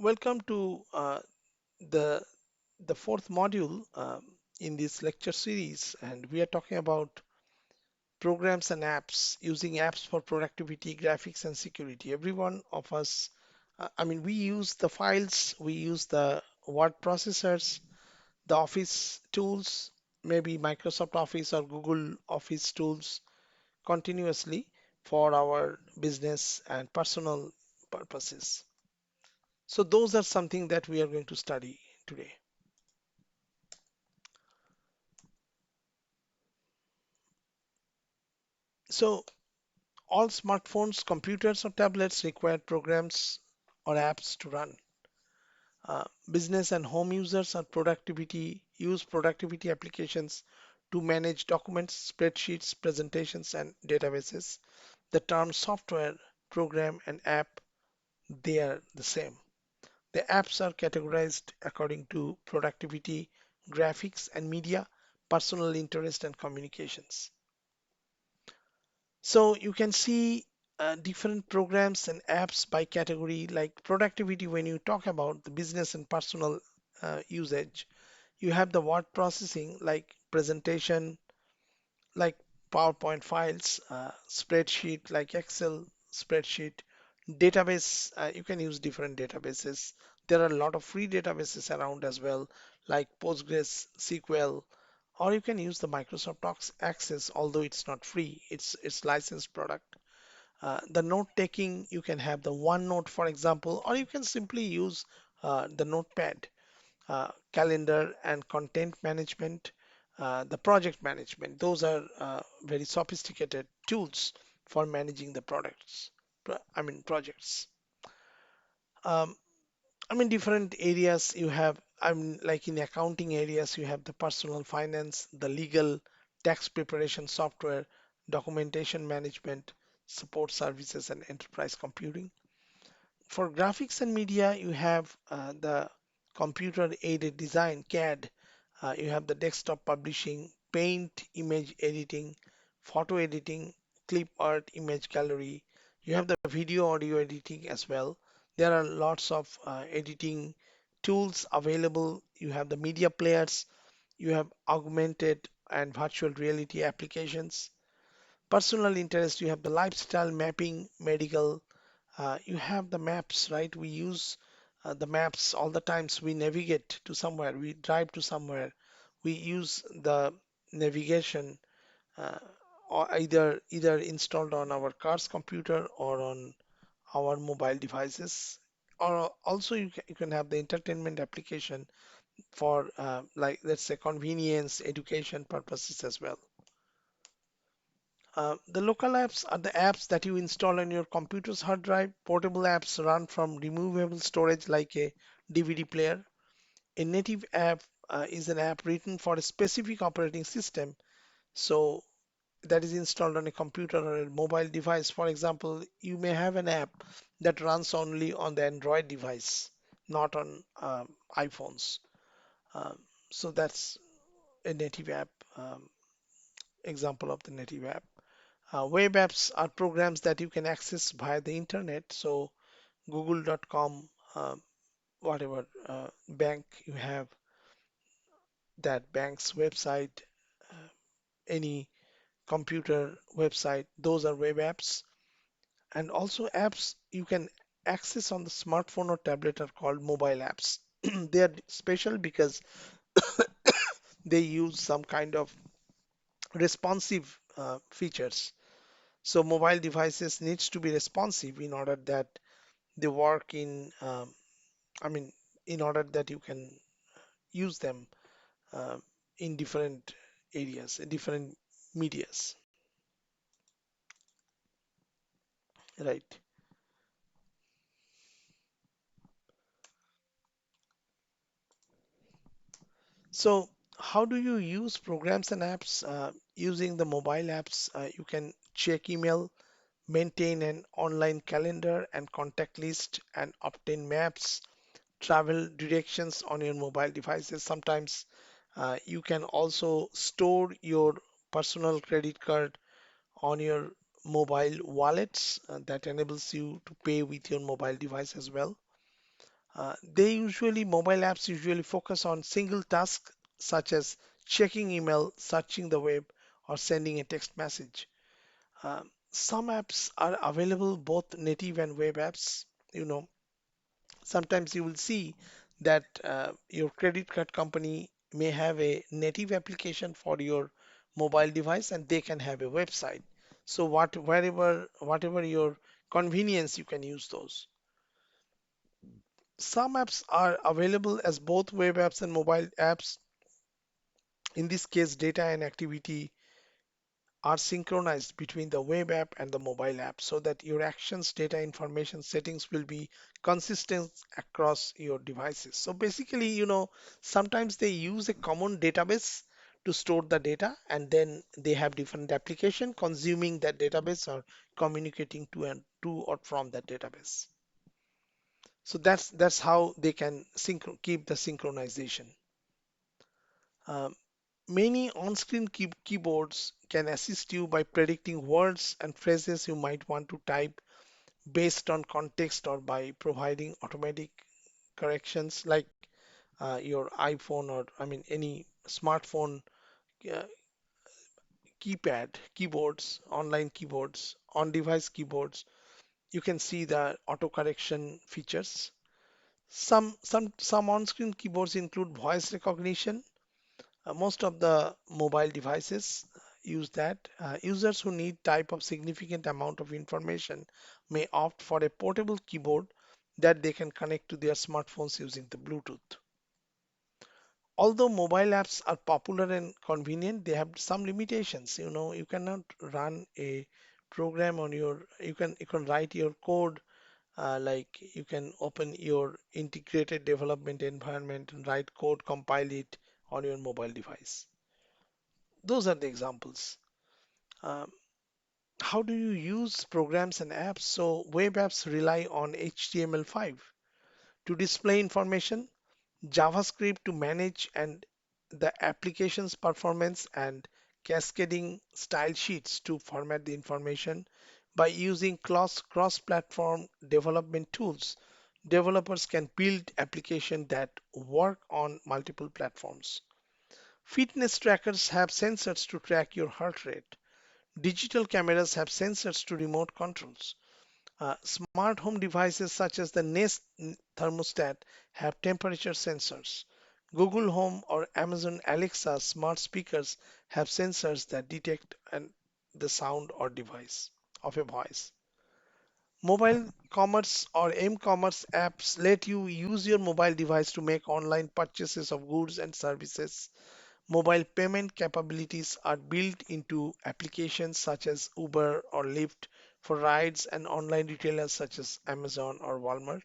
Welcome to the the fourth module in this lecture series, and we are talking about programs and apps, using apps for productivity, graphics, and security. Every one of us, we use the files, we use the word processors, the Office tools, maybe Microsoft Office or Google Office tools continuously for our business and personal purposes. So those are something that we are going to study today. So all smartphones, computers, or tablets require programs or apps to run. Business and home users are productivity use productivity applications to manage documents, spreadsheets, presentations, and databases. The term software, program, and app, they are the same. The apps are categorized according to productivity, graphics and media, personal interest, and communications. So you can see different programs and apps by category, like productivity. When you talk about the business and personal usage, you have the word processing like presentation, like PowerPoint files, spreadsheet like Excel spreadsheet, database. You can use different databases. There are a lot of free databases around as well, like Postgres, SQL, or you can use the Microsoft Access, although it's not free, it's licensed product. The note taking, you can have the OneNote, for example, or you can simply use the Notepad. Calendar and content management, the project management. Those are very sophisticated tools for managing the projects. Um, Different areas you have. Like in accounting areas, you have the personal finance, the legal, tax preparation software, documentation management, support services, and enterprise computing. For graphics and media, you have the computer aided design, CAD. You have the desktop publishing, paint, image editing, photo editing, clip art, image gallery. You have the video audio editing as well. There are lots of editing tools available. You have the media players, you have augmented and virtual reality applications. Personal interest, you have the lifestyle mapping, medical, you have the maps, right? We use the maps all the times. We navigate to somewhere, we drive to somewhere. We use the navigation uh, or either installed on our car's computer or on our mobile devices. Or also you can have the entertainment application for like let's say convenience, education purposes as well. The local apps are the apps that you install on your computer's hard drive. Portable apps run from removable storage like a DVD player. A native app is an app written for a specific operating system, so that is installed on a computer or a mobile device. For example, you may have an app that runs only on the Android device, not on iPhones. Um, so that's a native app, example of the native app. Web apps are programs that you can access via the internet. So google.com, whatever bank you have, that bank's website, uh, any computer website, those are web apps. And also apps you can access on the smartphone or tablet are called mobile apps. They are special because they use some kind of responsive features. So mobile devices needs to be responsive in order that they work I mean, in order that you can use them uh, in different areas, in different medias, right? So, how do you use programs and apps? Using the mobile apps, you can check email, maintain an online calendar and contact list, and obtain maps, travel directions on your mobile devices. Sometimes you can also store your personal credit card on your mobile wallets that enables you to pay with your mobile device as well. Mobile apps usually focus on single tasks such as checking email, searching the web, or sending a text message. Some apps are available both native and web apps. You know, sometimes you will see that your credit card company may have a native application for your mobile device and they can have a website. So whatever your convenience, you can use those. Some apps are available as both web apps and mobile apps. In this case, data and activity are synchronized between the web app and the mobile app so that your actions, data, information, settings will be consistent across your devices. So basically, sometimes they use a common database to store the data and then they have different application consuming that database or communicating to or from that database. So that's how they can keep the synchronization. Um, Many on-screen keyboards can assist you by predicting words and phrases you might want to type based on context or by providing automatic corrections like your iPhone or I mean any smartphone uh, keyboards, online keyboards, on-device keyboards. You can see the auto correction features. Some on-screen keyboards include voice recognition. Most of the mobile devices use that. Users who need type of significant amount of information may opt for a portable keyboard that they can connect to their smartphones using the Bluetooth. Although mobile apps are popular and convenient, they have some limitations. You cannot run a program on you can write your code like you can open your integrated development environment and write code, compile it on your mobile device. Those are the examples. Um, how do you use programs and apps? So web apps rely on HTML5 to display information, JavaScript to manage and the application's performance, and cascading style sheets to format the information. By using cross-platform development tools, developers can build applications that work on multiple platforms. Fitness trackers have sensors to track your heart rate. Digital cameras have sensors to remote controls. Smart home devices such as the Nest thermostat have temperature sensors. Google Home or Amazon Alexa smart speakers have sensors that detect the sound or device of a voice. Mobile commerce or m-commerce apps let you use your mobile device to make online purchases of goods and services. Mobile payment capabilities are built into applications such as Uber or Lyft for rides and online retailers such as Amazon or Walmart.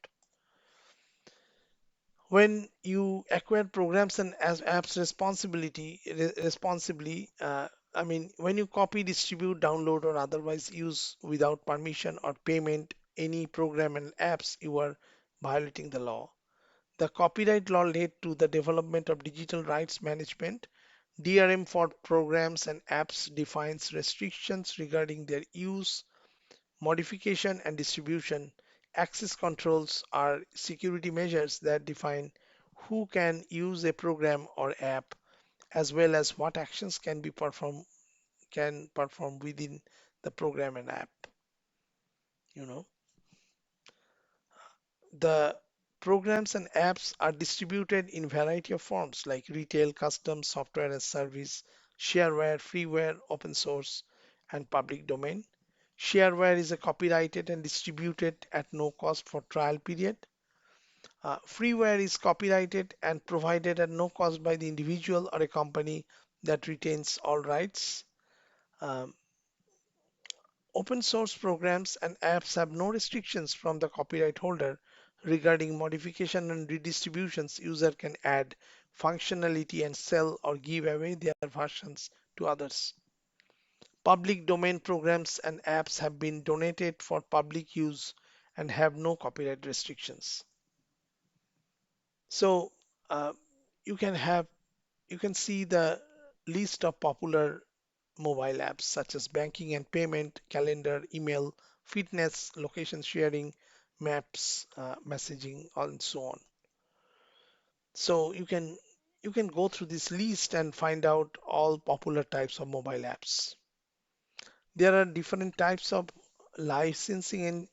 When you acquire programs and as apps responsibly, I mean, when you copy, distribute, download, or otherwise use without permission or payment any program and apps, you are violating the law. The copyright law led to the development of digital rights management. DRM for programs and apps defines restrictions regarding their use, modification, and distribution. Access controls are security measures that define who can use a program or app, as well as what actions can perform within the program and app. You know, the programs and apps are distributed in variety of forms like retail, custom, software as service, shareware, freeware, open source, and public domain. Shareware is a copyrighted and distributed at no cost for trial period. Freeware is copyrighted and provided at no cost by the individual or a company that retains all rights. Um, Open source programs and apps have no restrictions from the copyright holder regarding modification and redistributions. User can add functionality and sell or give away their versions to others. Public domain programs and apps have been donated for public use and have no copyright restrictions. So uh, you can have you can see the list of popular mobile apps such as banking and payment, calendar, email, fitness, location sharing, maps, messaging, and so on. So you can go through this list and find out all popular types of mobile apps. There are different types of licensing and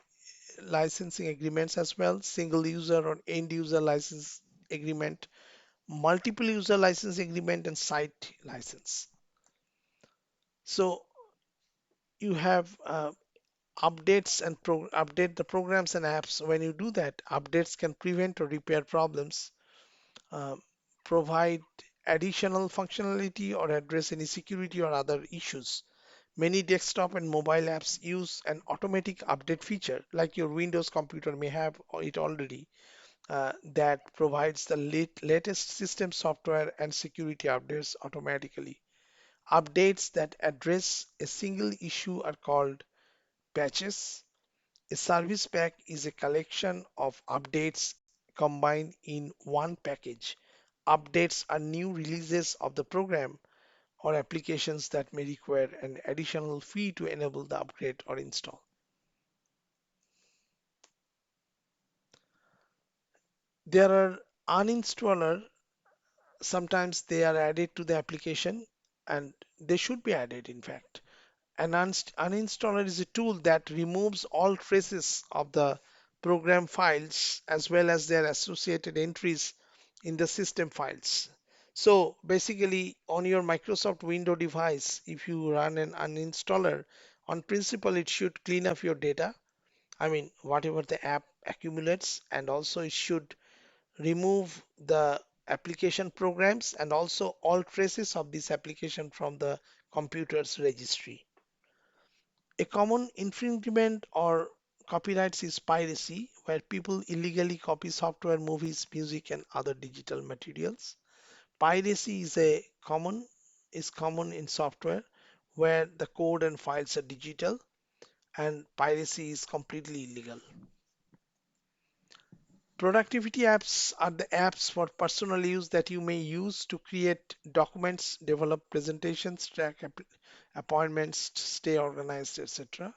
licensing agreements as well, single user or end user license agreement, multiple user license agreement, and site license. So you have updates and update the programs and apps. When you do that, updates can prevent or repair problems, uh, provide additional functionality, or address any security or other issues. Many desktop and mobile apps use an automatic update feature, like your Windows computer may have it already, that provides the latest system software and security updates automatically. Updates that address a single issue are called patches. A service pack is a collection of updates combined in one package. Updates are new releases of the program or applications that may require an additional fee to enable the upgrade or install. There are uninstaller, sometimes they are added to the application, and they should be added in fact. An uninstaller is a tool that removes all traces of the program files as well as their associated entries in the system files. So basically, on your Microsoft Windows device, if you run an uninstaller, on principle, it should clean up your data. I mean, whatever the app accumulates, and also it should remove the application programs and also all traces of this application from the computer's registry. A common infringement or copyrights is piracy, where people illegally copy software, movies, music, and other digital materials. Piracy is common in software where the code and files are digital, and piracy is completely illegal. Productivity apps are the apps for personal use that you may use to create documents, develop presentations, track appointments, stay organized, etc.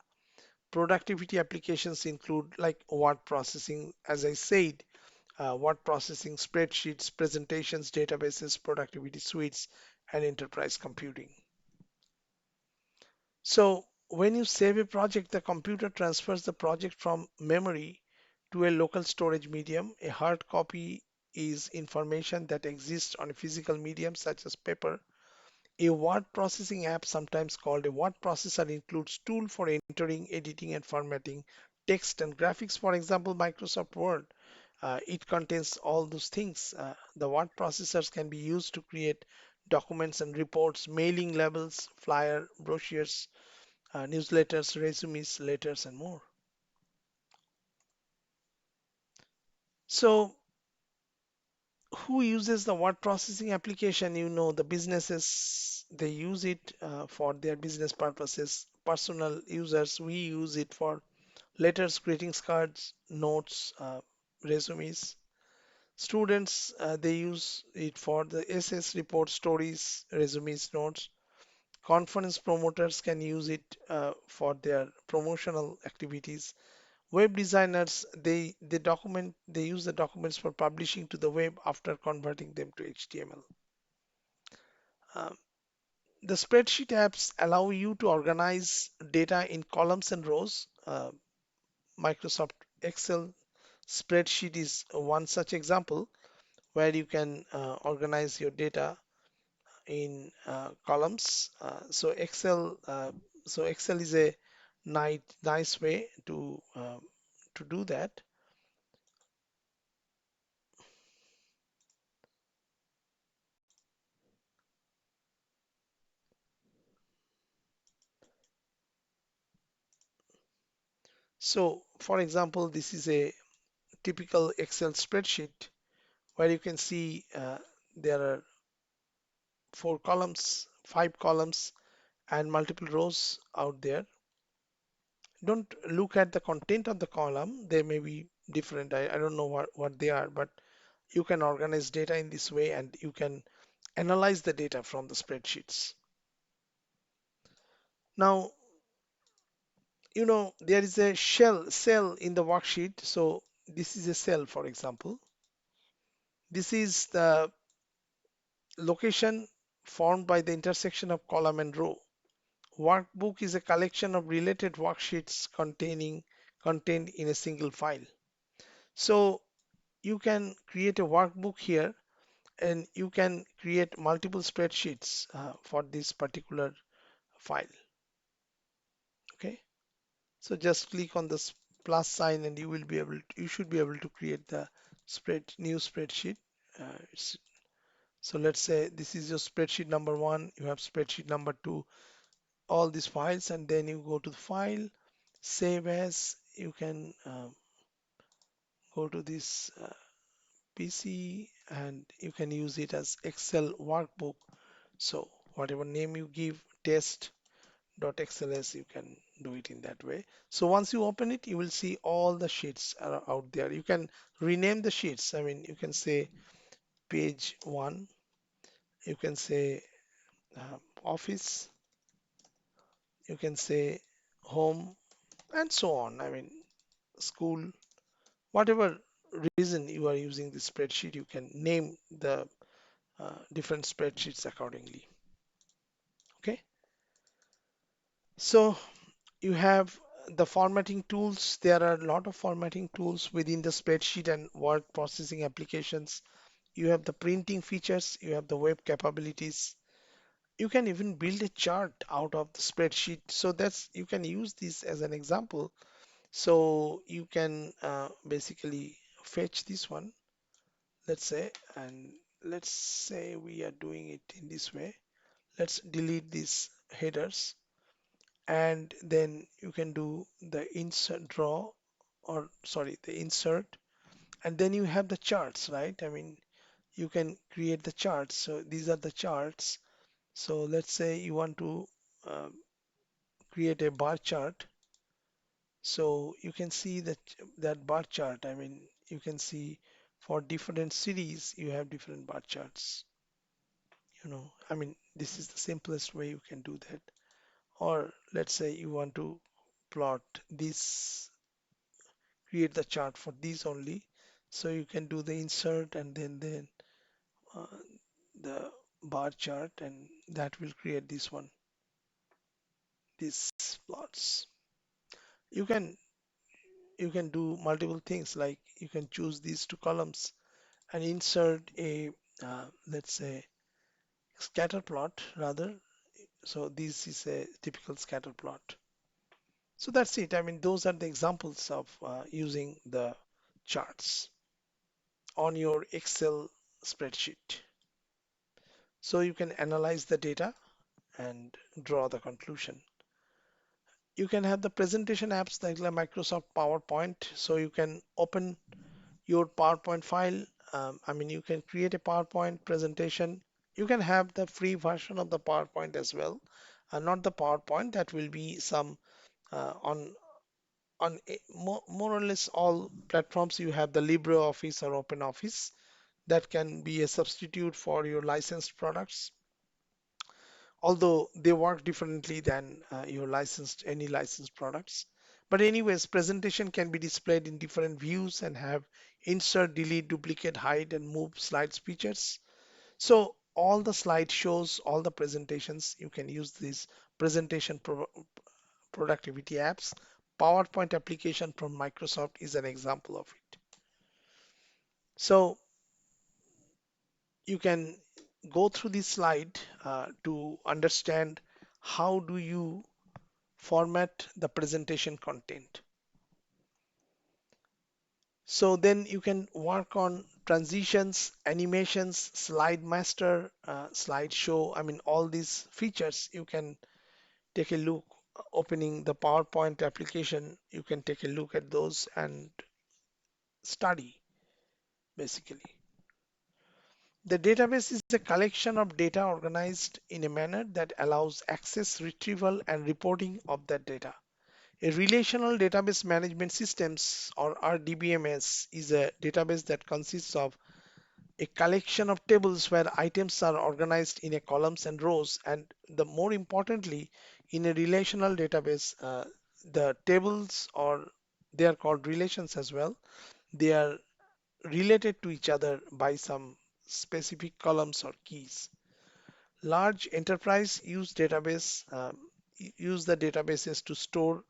Productivity applications include like word processing, as I said, word processing, spreadsheets, presentations, databases, productivity suites, and enterprise computing. So when you save a project, the computer transfers the project from memory to a local storage medium. A hard copy is information that exists on a physical medium such as paper. A word processing app, sometimes called a word processor, includes tool for entering, editing, and formatting text and graphics. For example, Microsoft Word. It contains all those things. The word processors can be used to create documents and reports, mailing labels, flyer, brochures, newsletters, resumes, letters, and more. So who uses the word processing application? The businesses, they use it for their business purposes. Personal users, we use it for letters, greetings cards, notes, resumes. Students, they use it for the ss report, stories, resumes, notes. Conference promoters can use it for their promotional activities. Web designers, they use the documents for publishing to the web after converting them to HTML. Um, the spreadsheet apps allow you to organize data in columns and rows. Microsoft Excel spreadsheet is one such example where you can organize your data in columns. So Excel is a nice way to do that. So, for example, this is a typical Excel spreadsheet where you can see there are 4 columns, 5 columns, and multiple rows out there. Don't look at the content of the column, they may be different. I don't know what they are, but you can organize data in this way and you can analyze the data from the spreadsheets. Now, there is a cell in the worksheet. So this is a cell, for example. This is the location formed by the intersection of column and row. Workbook is a collection of related worksheets containing contained in a single file. So you can create a workbook here, and you can create multiple spreadsheets for this particular file. Okay. So just click on this plus sign and you should be able to create the new spreadsheet. Uh, so let's say this is your spreadsheet number one, you have spreadsheet number two, all these files, and then you go to the file, save as, you can go to this PC and you can use it as Excel workbook. So whatever name you give, test.xls, you can do it in that way. So once you open it, you will see all the sheets are out there. You can rename the sheets. I mean, you can say page one, you can say office, you can say home, and so on. I mean, school, whatever reason you are using this spreadsheet, you can name the different spreadsheets accordingly. Okay, so you have the formatting tools. There are a lot of formatting tools within the spreadsheet and word processing applications. You have the printing features, you have the web capabilities. You can even build a chart out of the spreadsheet. So that's you can use this as an example. So you can basically fetch this one, let's say, and let's say we are doing it in this way. Let's delete these headers, and then you can do the insert draw, or sorry, the insert, and then you have the charts, right? I mean, you can create the charts. So these are the charts. So let's say you want to um, create a bar chart. So you can see that bar chart. I mean, you can see for different cities, you have different bar charts. I mean, this is the simplest way you can do that. Or let's say you want to plot this, create the chart for these only. So you can do the insert and then uh, the bar chart, and that will create this one, these plots. You can you can do multiple things, like you can choose these two columns and insert a let's say scatter plot rather. So this is a typical scatter plot. So that's it. I mean, those are the examples of using the charts on your Excel spreadsheet. So you can analyze the data and draw the conclusion. You can have the presentation apps like Microsoft PowerPoint. So you can open your PowerPoint file. I mean, you can create a PowerPoint presentation. You can have the free version of the PowerPoint as well. Not the PowerPoint, that will be some on more or less all platforms. You have the LibreOffice or OpenOffice that can be a substitute for your licensed products, although they work differently than your any licensed products. But anyways, presentation can be displayed in different views and have insert, delete, duplicate, hide, and move slides features. So all the slide shows, all the presentations, you can use these presentation productivity apps. PowerPoint application from Microsoft is an example of it. So you can go through this slide to understand how do you format the presentation content. So then you can work on transitions, animations, slide master, slide show. I mean, all these features you can take a look. Opening the PowerPoint application, you can take a look at those and study basically. The database is a collection of data organized in a manner that allows access, retrieval, and reporting of that data. A relational database management systems, or RDBMS, is a database that consists of a collection of tables where items are organized in a columns and rows, and the more importantly, in a relational database, the tables, or they are called relations as well. They are related to each other by some specific columns or keys. Large enterprise use the databases to store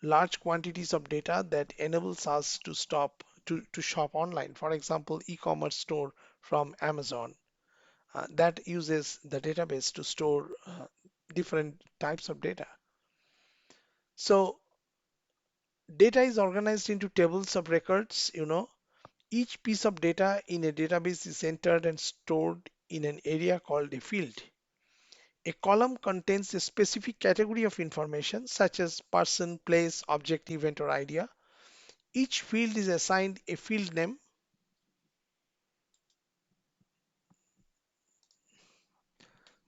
large quantities of data that enables us to shop online. For example, e-commerce store from Amazon that uses the database to store different types of data. So data is organized into tables of records. Each piece of data in a database is entered and stored in an area called a field. A column contains a specific category of information such as person, place, object, event, or idea. Each field is assigned a field name,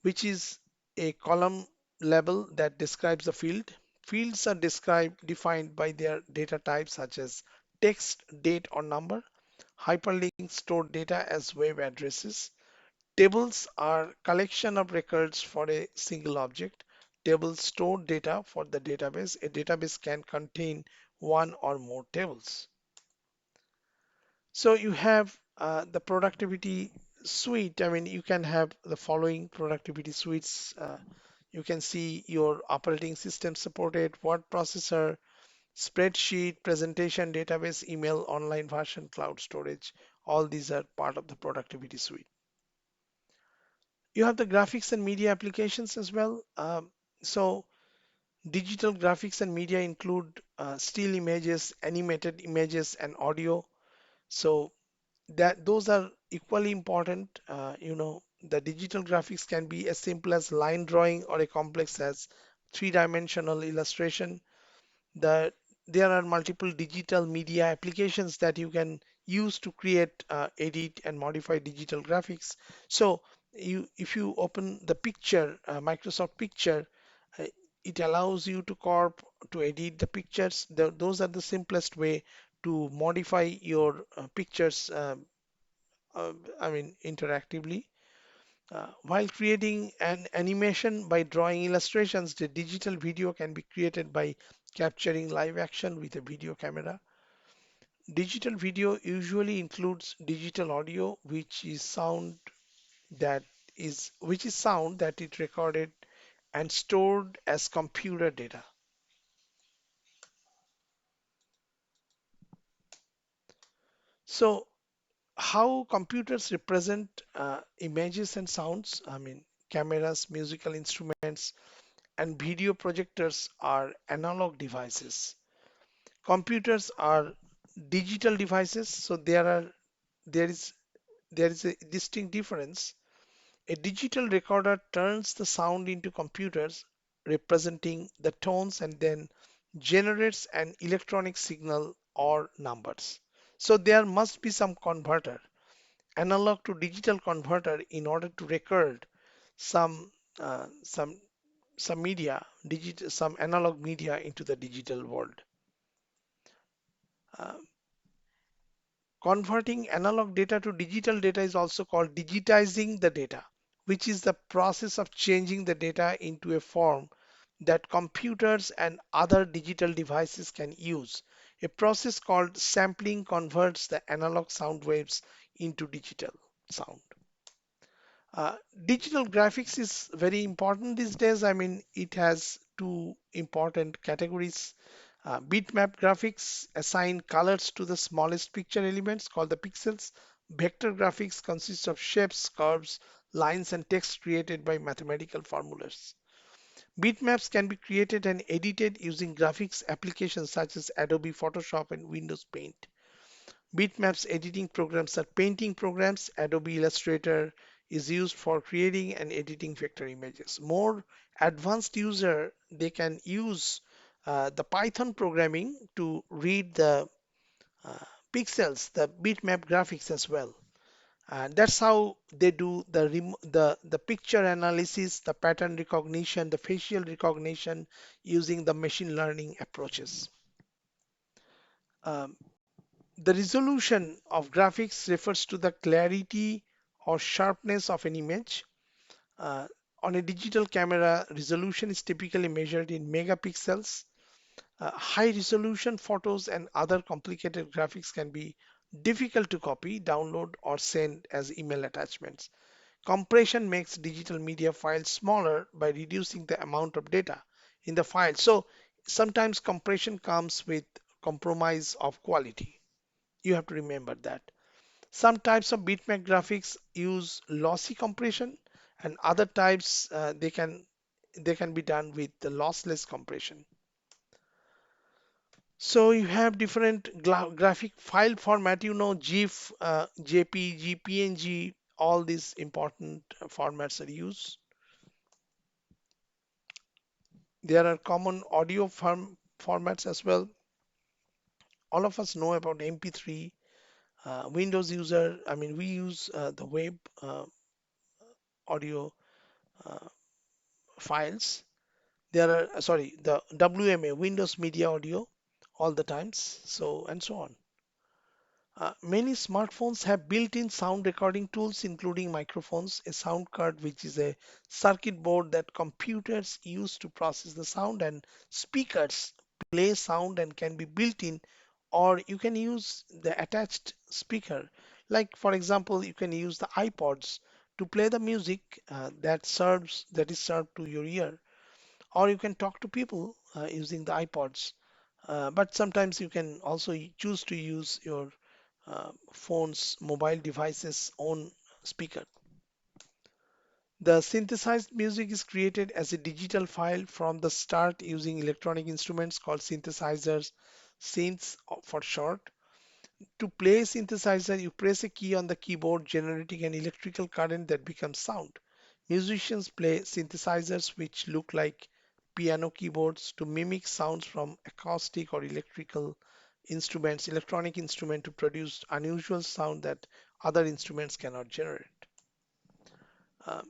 which is a column label that describes the field. Fields are defined by their data types such as text, date, or number. Hyperlinks store data as web addresses. Tables are collection of records for a single object. Tables store data for the database. A database can contain one or more tables. So you have the productivity suite. I mean, you can have the following productivity suites. You can see your operating system supported, word processor, spreadsheet, presentation, database, email, online version, cloud storage. All these are part of the productivity suite. You have the graphics and media applications as well. So digital graphics and media include still images, animated images, and audio. So that those are equally important. The digital graphics can be as simple as line drawing or as complex as three-dimensional illustration. The There are multiple digital media applications that you can use to create, edit, and modify digital graphics. So if you open the picture, Microsoft Picture, uh, it allows you to edit the pictures. Those are the simplest way to modify your pictures. I mean, interactively. While creating an animation by drawing illustrations, the digital video can be created by capturing live action with a video camera. Digital video usually includes digital audio, that which is sound that is recorded and stored as computer data. So, how computers represent images and sounds? I mean, cameras, musical instruments, and video projectors are analog devices. Computers are digital devices, so there is there is a distinct difference. A digital recorder turns the sound into computers representing the tones and then generates an electronic signal or numbers. So there must be some converter, analog to digital converter, in order to record some uh, some some analog media into the digital world. Uh, Converting analog data to digital data is also called digitizing the data, which is the process of changing the data into a form that computers and other digital devices can use. A process called sampling converts the analog sound waves into digital sound. Uh, Digital graphics is very important these days. I mean, it has two important categories. Bitmap graphics assign colors to the smallest picture elements called the pixels. Vector graphics consists of shapes, curves, lines, and text created by mathematical formulas. Bitmaps can be created and edited using graphics applications such as Adobe Photoshop and Windows Paint. Bitmaps editing programs are painting programs. Adobe Illustrator is used for creating and editing vector images. More advanced user, they can use the Python programming to read the uh, pixels, the bitmap graphics as well. And that's how they do the picture analysis, the pattern recognition, the facial recognition using the machine learning approaches. Um, The resolution of graphics refers to the clarity or sharpness of an image. Uh, on a digital camera, resolution is typically measured in megapixels. High resolution photos and other complicated graphics can be difficult to copy, download, or send as email attachments. Compression makes digital media files smaller by reducing the amount of data in the file. So sometimes compression comes with compromise of quality. You have to remember that. Some types of bitmap graphics use lossy compression, and other types they can be done with the lossless compression. So you have different graphic file format, GIF, JPG, PNG, all these important formats are used. There are common audio formats as well. All of us know about MP3. Windows user, I mean, we use the web audio uh, files. There are, sorry, the WMA, Windows Media Audio, all the times. So, and so on. Many smartphones have built-in sound recording tools, including microphones, a sound card, which is a circuit board that computers use to process the sound, and speakers play sound and can be built in, or you can use the attached speaker. Like, for example, you can use the iPods to play the music that is served to your ear, or you can talk to people using the iPods. But sometimes you can also choose to use your phone's mobile device's own speaker. The synthesized music is created as a digital file from the start using electronic instruments called synthesizers, synths for short. To play a synthesizer, you press a key on the keyboard, generating an electrical current that becomes sound. Musicians play synthesizers which look like piano keyboards to mimic sounds from acoustic or electronic instrument to produce unusual sound that other instruments cannot generate. Um,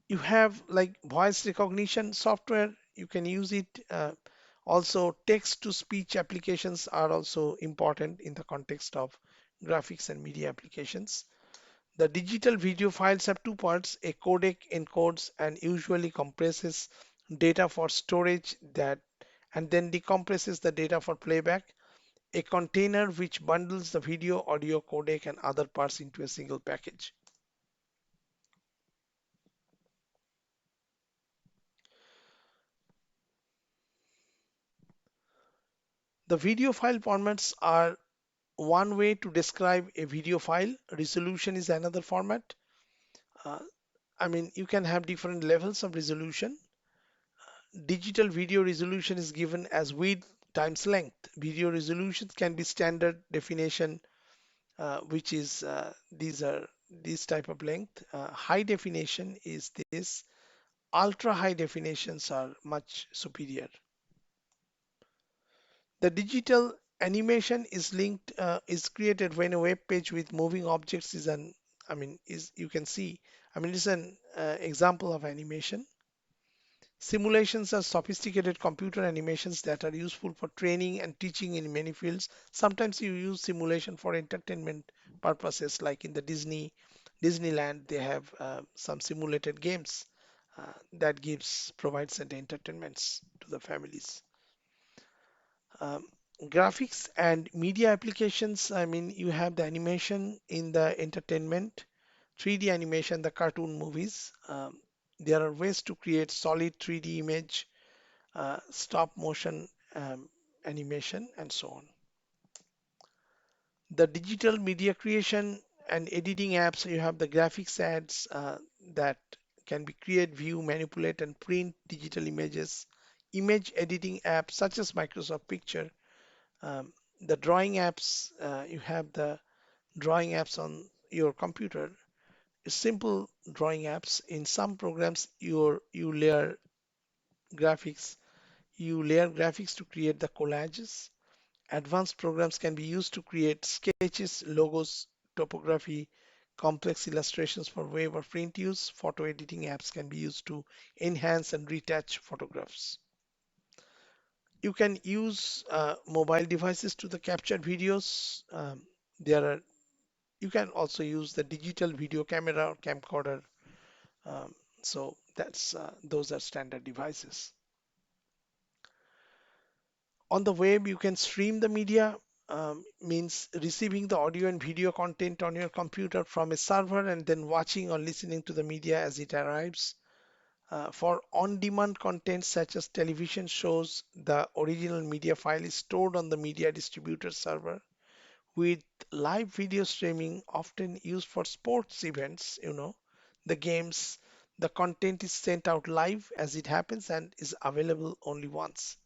you have like voice recognition software, you can use it. Also, text to speech applications are also important in the context of graphics and media applications. The digital video files have two parts. A codec encodes and usually compresses data for storage that and then decompresses the data for playback. A container which bundles the video, audio, codec, and other parts into a single package. The video file formats are one way to describe a video file. Resolution is another format. Uh, I mean, you can have different levels of resolution. Digital video resolution is given as width times length. Video resolution can be standard definition, which is these are this type of length. High definition is this. Ultra high definitions are much superior. The digital animation is is created when a web page with moving objects is I mean, is you can see, I mean, it's an example of animation. Simulations are sophisticated computer animations that are useful for training and teaching in many fields. Sometimes you use simulation for entertainment purposes, like in the Disneyland, they have some simulated games that gives provides the entertainments to the families. Um, Graphics and media applications, I mean, you have the animation in the entertainment, 3D animation, the cartoon movies. There are ways to create solid 3D image, stop motion animation, and so on. The digital media creation and editing apps, you have the graphics ads that can be create, view, manipulate, and print digital images. Image editing apps such as Microsoft Picture. The drawing apps, you have the drawing apps on your computer. Simple drawing apps. In some programs, graphics. You layer graphics to create the collages. Advanced programs can be used to create sketches, logos, topography, complex illustrations for web or print use. Photo editing apps can be used to enhance and retouch photographs. You can use mobile devices to the captured videos. There are You can also use the digital video camera or camcorder. So those are standard devices. On the web, you can stream the media, means receiving the audio and video content on your computer from a server and then watching or listening to the media as it arrives. For on-demand content such as television shows, the original media file is stored on the media distributor server. With live video streaming, often used for sports events, the games, the content is sent out live as it happens and is available only once.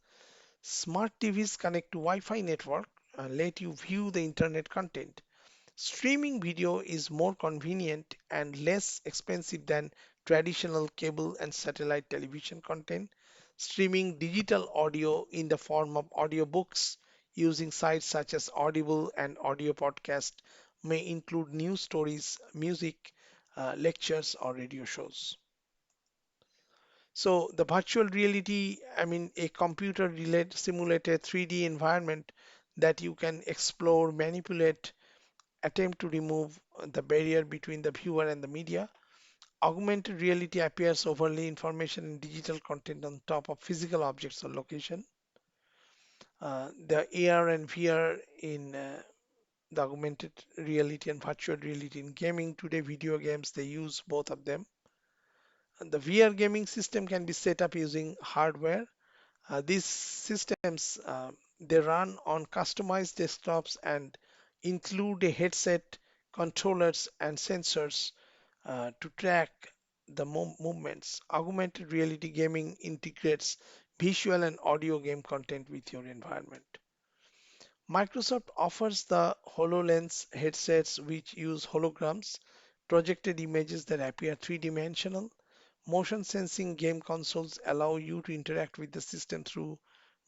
Smart TVs connect to Wi-Fi network and let you view the internet content. Streaming video is more convenient and less expensive than traditional cable and satellite television content. Streaming digital audio in the form of audiobooks using sites such as Audible and Audio Podcast may include news stories, music, lectures, or radio shows. So the virtual reality, a computer related simulated 3D environment that you can explore, manipulate, attempt to remove the barrier between the viewer and the media. Augmented reality appears overlay information and digital content on top of physical objects or location. The AR and VR in the augmented reality and virtual reality in gaming today, video games, they use both of them. And the VR gaming system can be set up using hardware. These systems they run on customized desktops and include a headset, controllers, and sensors to track the movements. Augmented reality gaming integrates visual and audio game content with your environment. Microsoft offers the HoloLens headsets which use holograms, projected images that appear three-dimensional. Motion sensing game consoles allow you to interact with the system through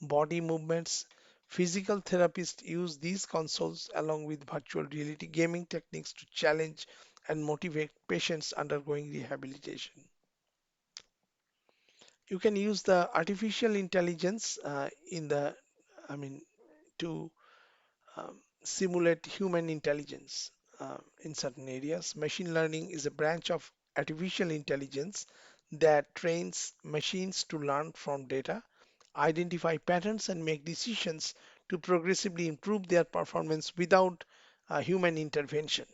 body movements. Physical therapists use these consoles along with virtual reality gaming techniques to challenge and motivate patients undergoing rehabilitation. You can use the artificial intelligence I mean, to simulate human intelligence in certain areas. Machine learning is a branch of artificial intelligence that trains machines to learn from data, identify patterns, and make decisions to progressively improve their performance without human intervention.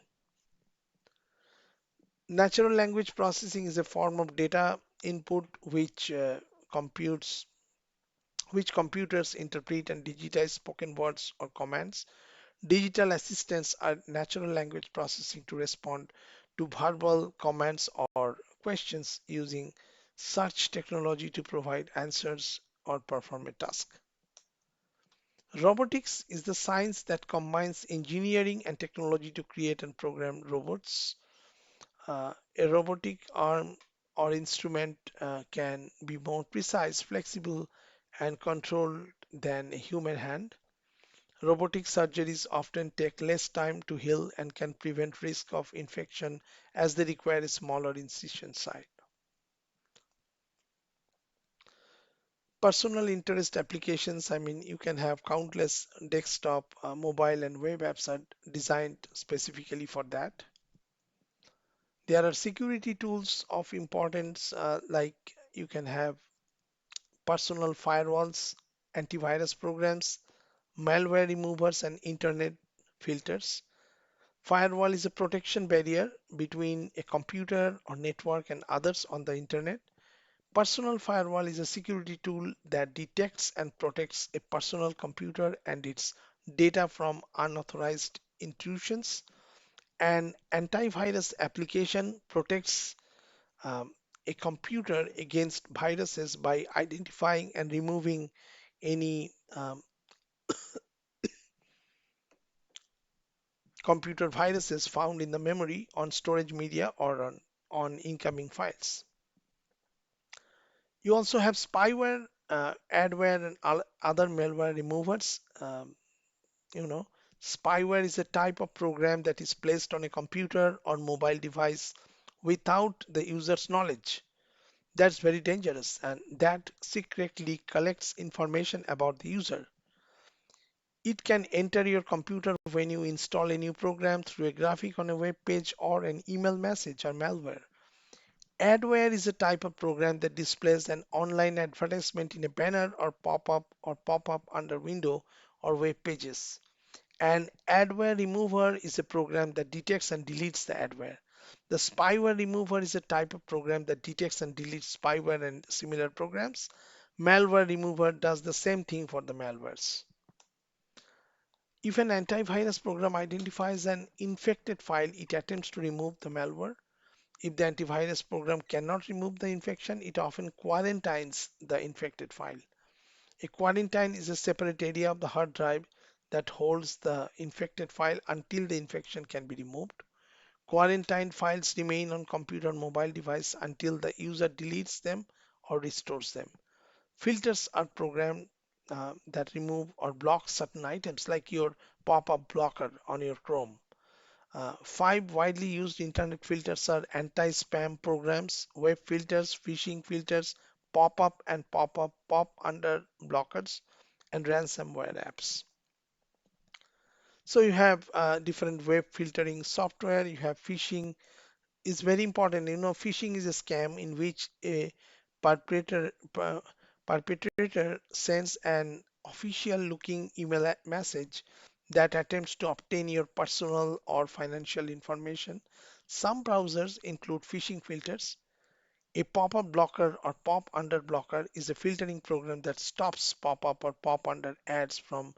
Natural language processing is a form of data input computes which computers interpret and digitize spoken words or commands. Digital assistants are natural language processing to respond to verbal commands or questions using search technology to provide answers or perform a task. Robotics is the science that combines engineering and technology to create and program robots. A robotic arm or instrument can be more precise, flexible, and controlled than a human hand. Robotic surgeries often take less time to heal and can prevent risk of infection as they require a smaller incision site. Personal interest applications, you can have countless desktop, mobile, and web apps are designed specifically for that. There are security tools of importance, like you can have personal firewalls, antivirus programs, malware removers, and internet filters. Firewall is a protection barrier between a computer or network and others on the internet. Personal firewall is a security tool that detects and protects a personal computer and its data from unauthorized intrusions. An antivirus application protects um, a computer against viruses by identifying and removing any computer viruses found in the memory, on storage media, or on incoming files. You also have spyware, adware, and other malware removers. You know, Spyware is a type of program that is placed on a computer or mobile device without the user's knowledge. That's very dangerous, and that secretly collects information about the user. It can enter your computer when you install a new program through a graphic on a web page or an email message or malware. Adware is a type of program that displays an online advertisement in a banner or pop-up under window or web pages. An adware remover is a program that detects and deletes the adware. The spyware remover is a type of program that detects and deletes spyware and similar programs. Malware remover does the same thing for the malwares. If an antivirus program identifies an infected file, it attempts to remove the malware. If the antivirus program cannot remove the infection, it often quarantines the infected file. A quarantine is a separate area of the hard drive that holds the infected file until the infection can be removed. Quarantined files remain on computer or mobile device until the user deletes them or restores them. Filters are programs that remove or block certain items, like your pop-up blocker on your Chrome. Five widely used internet filters are anti-spam programs, web filters, phishing filters, pop-up and pop-up pop-under blockers, and ransomware apps. So you have different web filtering software. You have phishing is very important. Phishing is a scam in which a perpetrator perpetrator sends an official looking email message that attempts to obtain your personal or financial information. Some browsers include phishing filters. A pop-up blocker or pop-under blocker is a filtering program that stops pop-up or pop-under ads from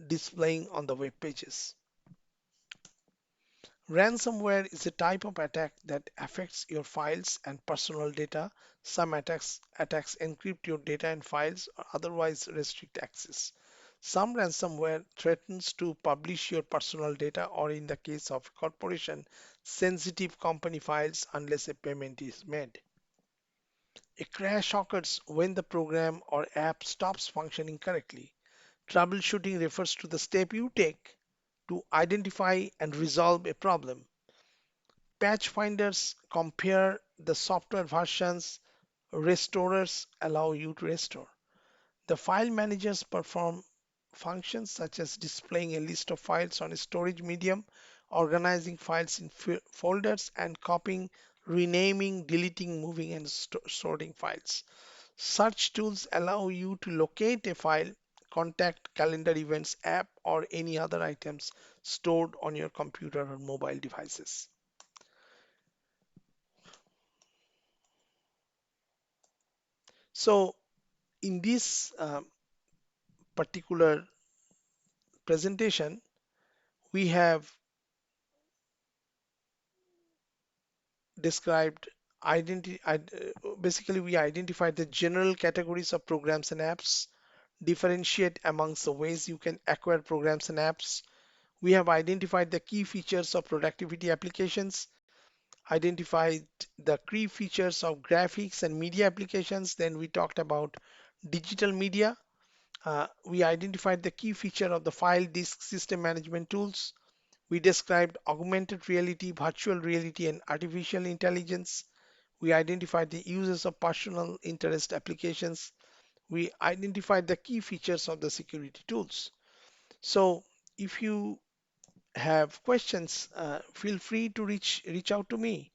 displaying on the web pages. Ransomware is a type of attack that affects your files and personal data. Some attacks encrypt your data and files or otherwise restrict access. Some ransomware threatens to publish your personal data or, in the case of corporation, sensitive company files unless a payment is made. A crash occurs when the program or app stops functioning correctly. Troubleshooting refers to the step you take to identify and resolve a problem. Patch finders compare the software versions. Restorers allow you to restore. The file managers perform functions such as displaying a list of files on a storage medium, organizing files in folders, and copying, renaming, deleting, moving, and sorting files. Search tools allow you to locate a file, contact, calendar events, app, or any other items stored on your computer or mobile devices. So in this particular presentation, we have described basically we identified the general categories of programs and apps, differentiate amongst the ways you can acquire programs and apps. We have identified the key features of productivity applications, identified the key features of graphics and media applications. Then we talked about digital media. We identified the key feature of the file disk system management tools. We described augmented reality, virtual reality, and artificial intelligence. We identified the uses of personal interest applications. We identified the key features of the security tools. So if you have questions, feel free to reach out to me.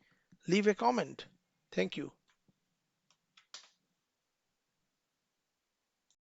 Leave a comment. Thank you.